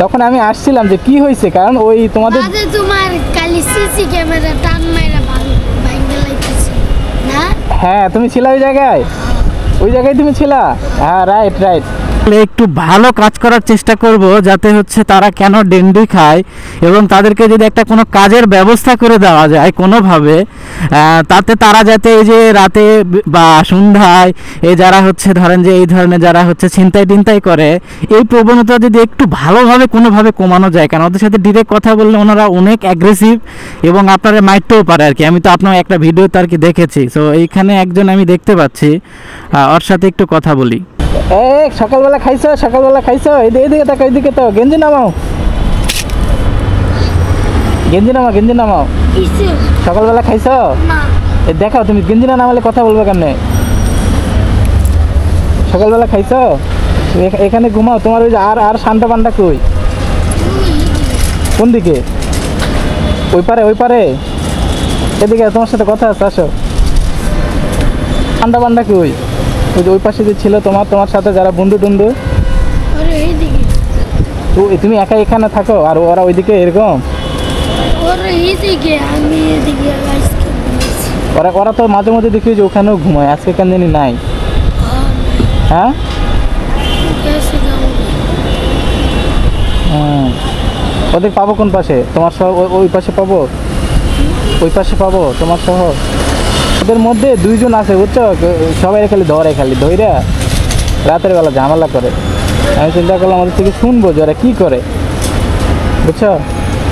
তখন আমি আসছিলাম যে কি হয়েছে, কারণ ওই তোমাদের তোমার কালি সিসি ক্যামেরা টান মাইরা ভাঙা লাইতেছে না। হ্যাঁ তুমি ছিলা ওই জায়গায়, ওই জায়গায় তুমি ছিলা। হ্যাঁ রাইট রাইট। একটু ভালো কাজ করার চেষ্টা করব যাতে হচ্ছে তারা কেন ডেন্ডি খায় এবং তাদেরকে যদি একটা কোনো কাজের ব্যবস্থা করে দেওয়া যায় কোনোভাবে, তাতে তারা যাতে এই যে রাতে বা সন্ধ্যায় এই যারা হচ্ছে ধরেন যে এই ধরনের যারা হচ্ছে ছিনতাই টিনতাই করে, এই প্রবণতা যদি একটু ভালোভাবে কোনোভাবে কমানো যায়। কারণ ওদের সাথে ডিরেক্ট কথা বললে ওনারা অনেক অ্যাগ্রেসিভ এবং আপনারা মারতেও পারে আর কি। আমি তো আপনার একটা ভিডিওতে আর কি দেখেছি। সো এইখানে একজন আমি দেখতে পাচ্ছি, ওর সাথে একটু কথা বলি। সকালবেলা খাইছো? সকালবেলা খাইছো? এইদিকে তাকাও, এইদিকে তো গেঞ্জি নামাও, গেঞ্জি নামাও, গেঞ্জি নামাও। সকালবেলা খাইছো? দেখাও, তুমি গেঞ্জি না নামালে কথা বলবো কেমনে? সকালবেলা খাইছো? এখানে ঘুমাও। তোমার ওই যে আর শান্তা পান্ডা কই? কোন দিকে? ওই পারে, ওই পারে। এদিকে তোমার সাথে কথা আছে, আসো। শান্তা পান্ডা কই? ওই যে ওই পাশে যে ছিল তোমার সাথে যারা বন্ধু টুন্ধু, তো তুমি একা এখানে থাকো আর ওরা ওইদিকে এরকম? ওরা তো মাঝে মধ্যে দেখি যে ওখানেও ঘুমায়, আজকে কেন জানি নাই। হ্যাঁ ওদের পাবো কোন পাশে? তোমার সহ ওই পাশে পাবো, ওই পাশে পাবো তোমার সহ। ওদের মধ্যে দুইজন আছে বুঝছো, সবাই খালি ধৈরা রাতের বেলা ঝামেলা করে। আমি চিন্তা করলাম ওদের থেকে শুনবো যে ওরা কী করে, বুঝছো?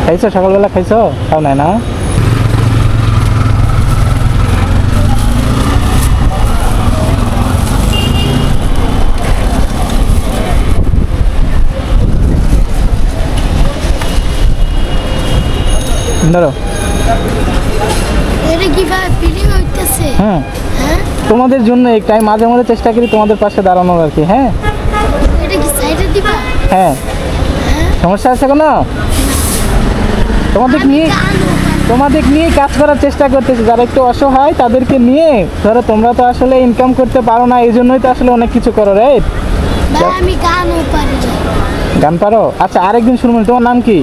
খাইছো সকালবেলা? খাইছো? খাও নাই না? ধরো। হ্যাঁ তোমাদের জন্য একটাই মাঝে মাঝে চেষ্টা করি তোমাদের পাশে দাঁড়ানোর আর কি। হ্যাঁ হ্যাঁ সমস্যা আছে কোনো? তোমাদের নিয়ে কাজ করার চেষ্টা করতেছি, যারা একটু অসহায় তাদেরকে নিয়ে। ধরো তোমরা তো আসলে ইনকাম করতে পারো না, এই জন্যই তো আসলে অনেক কিছু করো, রাইট? গান পারো? আচ্ছা আরেকদিন শুনবো। তোমার নাম কি?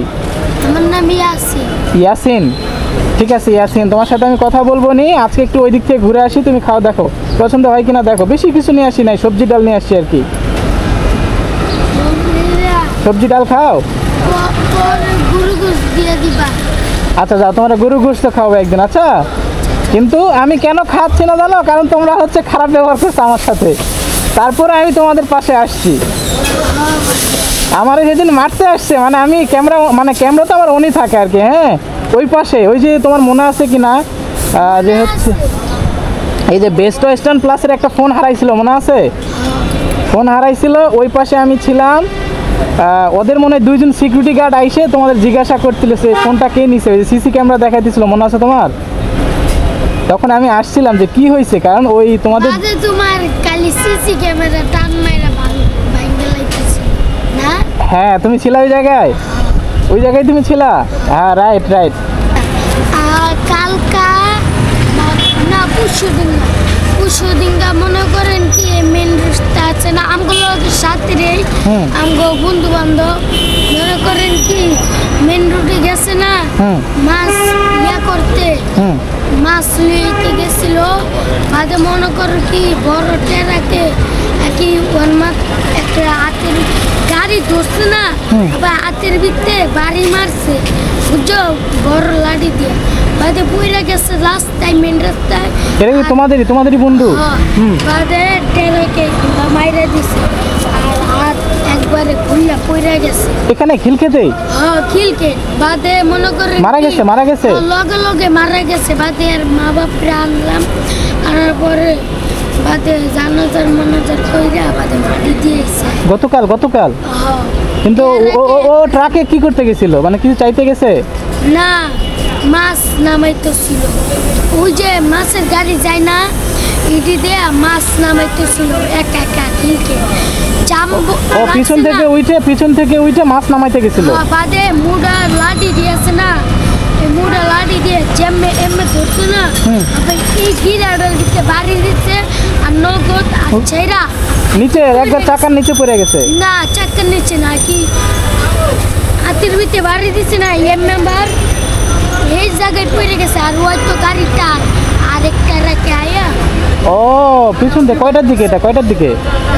আমার নাম ইয়াসিন। ইয়াসিন, ঠিক আছে ইয়াসিন, তোমার সাথে আমি কথা বলবো নি। আজকে একটু ওই দিক থেকে ঘুরে আসি, তুমি খাও, দেখো পছন্দ হয় কিনা দেখো। বেশি কিছু নিয়ে আসি নাই, সবজি ডাল নিয়ে আসছি আর কি। সবজি ডাল খাও? আচ্ছা যাও, তোমরা গরু গোশত খাওয়াবে একদিন। আচ্ছা কিন্তু আমি কেন খাচ্ছি না জানো? কারণ তোমরা হচ্ছে খারাপ ব্যবহার করছো আমার সাথে, তারপরে আমি তোমাদের পাশে আসছি। আমার সেদিন মারতে আসছে, মানে আমি ক্যামেরা তো আমার উনি থাকে আর কি। হ্যাঁ ওই পাশে, ওই যে তোমার মনে আছে কি না যে হচ্ছে এই যে বেস্ট ওয়েস্টার্ন প্লাসের একটা ফোন হারাইছিল, মনে আছে? ফোন হারাইছিল, ওই পাশে আমি ছিলাম। ওদের মনে হয় দুইজন সিকিউরিটি গার্ড আইসে তোমাদের জিজ্ঞাসা করছিল সে ফোনটা কে নিছে, ওই যে সিসি ক্যামেরা দেখাইতেছিল, মনে আছে তোমার? তখন আমি আসছিলাম যে কি হয়েছে, কারণ ওই তোমাদের হ্যাঁ তুমি ছিলা ওই জায়গায়, ওই জায়গায় তুমি ছিলা। হ্যাঁ রাইট রাইট। কালকা না পরশুদিনটা মনে করেন কি মেন রাস্তা আছে না আমগুলো সাথে রে, আমগো বন্ধু বান্ধব মনে করেন কি মেন রোডে গেছে না মাছ ইয়া করতে, মাছ লইতে গেছিল। বাদে মনে করো কি বড় ট্রাকে কি একটা হাতের গাড়ি ধরছে না, আবার হাতের ভিতরে বাড়ি মারছে বুঝছো, বড় লাঠি দিয়ে। বাদে পুইরা গেছে রাস্তায়, মেন রাস্তায়। এটা কি তোমাদেরই বন্ধু? বাদে ট্রাকে মাইরা দিছে আর হাত একবারে খুললা পুইরা গেছে এখানে খিলখেতেই। হ্যাঁ খিলখেত। বাদে মনে করে মারা গেছে লগে লগে মারা গেছে। বাদে আর মা বাপরে আনলাম, আনার পরে বাদে জানাজার মনাজার কইরা বাদে মাটি দিয়েছে গতকাল। কিন্তু ও ট্রাকে কি করতে গেছিল, মানে কিছু চাইতে গেছে না? মাছ নামাইতেছিল, ওই যে মাছের গাড়ি যায় না, ইডি দেয়া মাছ নামাইতেছিল একা একা খিলকে। পিছন থেকে উঠে মাছ নামাইতে গেছিল। বাদে মুড়া লাঠি দিয়েছে না, মুড়া লাঠি দিয়ে যেমে এমে ধরছে না, এই গিরাটার দিতে বাড়ি দিচ্ছে আর নগদ আর ছেড়া নিচে একবার চাকার নিচে পড়ে গেছে। না চাকার নিচে না কি বাড়ি দিছে না মেম্বার এই জায়গায় পড়ে গেছে আর ওই তো গাড়িটা আরেকটা রেখে আয়া ও পিছন থেকে কয়টার দিকে, এটা কয়টার দিকে?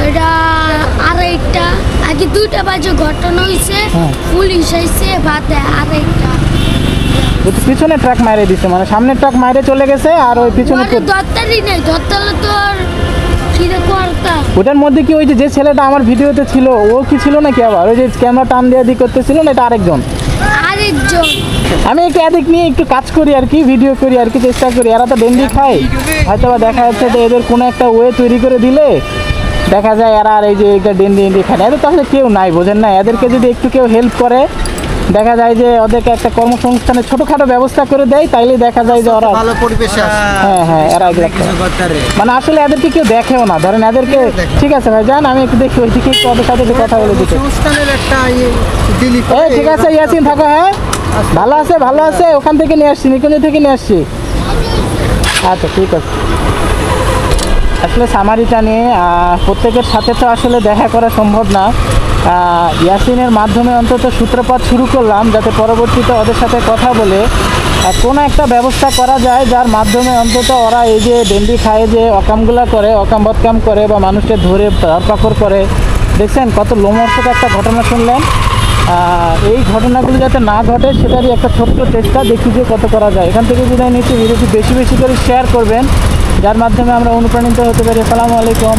এটা আড়াইটা আগে 2টা বাজে ঘটনা হয়েছে, পুলিশ আইছে বাদে আড়াইটা। পিছনে ট্রাক মারে দিছে, মানে সামনে ট্রাক মারে চলে গেছে আর ওই পিছনে দত্তারি নেই, দত্তালে তো আর কিরে করতা। ওটার মধ্যে কি ওই যে ছেলেটা আমার ভিডিওতে ছিল ও কি ছিল নাকি আবার ওই যে ক্যামেরা টান দিয়ে দিক করতেছিল না, এটা আরেকজন? আরেকজন। আমি একটু এদিক নিয়ে একটু কাজ করি আর কি, ভিডিও করি আর কি, চেষ্টা করি। এরা তো ডেন্ডি খায়, হয়তো বা দেখা যাচ্ছে যে এদের কোনো একটা ওয়ে তৈরি করে দিলে দেখা যায় এরা আর এই যে ডেন্ডি খায়। এদের তো আসলে কেউ নাই, বোঝেন না? এদেরকে যদি একটু কেউ হেল্প করে দেখা যায় যে ওদেরকে একটা কর্মসংস্থানের ছোটখাটো ব্যবস্থা করে দেয়, তাইলে দেখা যায় যে ওরা ভালো পরিবেশে আসে। হ্যাঁ এরা মানে আসলে এদেরকে কেউ দেখেও না, ধরেন এদেরকে। ঠিক আছে ভাই যান, আমি একটু দেখি ওইদিকে একটু ওদের সাথে একটু কথা বলে দিতে। সংস্থানের একটা ঠিক আছে ইয়াসিন থাকো। হ্যাঁ ভালো আছে, ভালো আছে। ওখান থেকে নিয়ে আসছি, নিকুঞ্জ থেকে নিয়ে আসছি। আচ্ছা ঠিক আছে। আসলে সামারিটা নিয়ে প্রত্যেকের সাথে তো আসলে দেখা করা সম্ভব না। ইয়াসিনের মাধ্যমে অন্তত সূত্রপাত শুরু করলাম, যাতে পরবর্তীতে ওদের সাথে কথা বলে কোনো একটা ব্যবস্থা করা যায়, যার মাধ্যমে অন্তত ওরা এই যে ডেন্ডি খায় যে অকামগুলো করে, অকাম বদকাম করে বা মানুষকে ধরে ধরপাকড় করে, দেখছেন কত লোমহর্ষক একটা ঘটনা শুনলেন। এই ঘটনাগুলো যাতে না ঘটে সেটারই একটা ছোট্ট চেষ্টা, দেখি যে কত করা যায়। এখান থেকে বিদায় নিচ্ছি, ভিডিওটি বেশি বেশি করে শেয়ার করবেন, যার মাধ্যমে আমরা অনুপ্রাণিত হতে পারি। আসসালামু আলাইকুম।